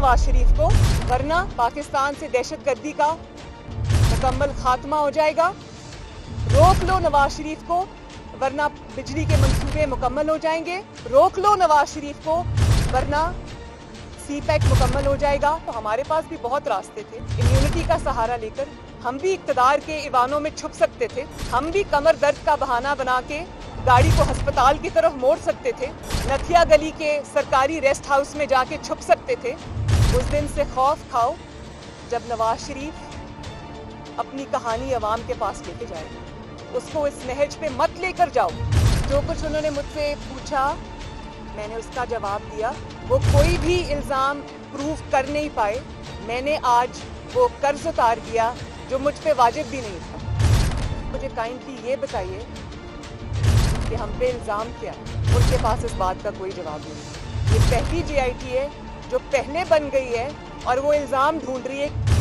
नवाज शरीफ को, वरना पाकिस्तान से दहशतगर्दी का मुकम्मल खात्मा हो जाएगा। रोक लो नवाज शरीफ को, वरना बिजली के मंसूबे मुकम्मल हो जाएंगे। रोक लो नवाज शरीफ को, वरना सीपैक मुकम्मल हो जाएगा। तो हमारे पास भी बहुत रास्ते थे। इम्यूनिटी का सहारा लेकर हम भी इक्तदार के इवानों में छुप सकते थे। हम भी कमर दर्द का बहाना बना के गाड़ी को अस्पताल की तरफ मोड़ सकते थे। नथिया गली के सरकारी रेस्ट हाउस में जाके छुप सकते थे। उस दिन से खौफ खाओ जब नवाज शरीफ अपनी कहानी अवाम के पास लेके जाएगा। उसको इस नहज पे मत लेकर जाओ। जो कुछ उन्होंने मुझसे पूछा मैंने उसका जवाब दिया। वो कोई भी इल्ज़ाम प्रूव कर नहीं पाए। मैंने आज वो कर्ज उतार दिया जो मुझ पे वाजिब भी नहीं था। मुझे काइंडली ये बताइए कि हम पे इल्ज़ाम क्या है। उनके पास इस बात का कोई जवाब नहीं। ये पहली JIT है जो पहले बन गई है और वो इल्ज़ाम ढूंढ रही है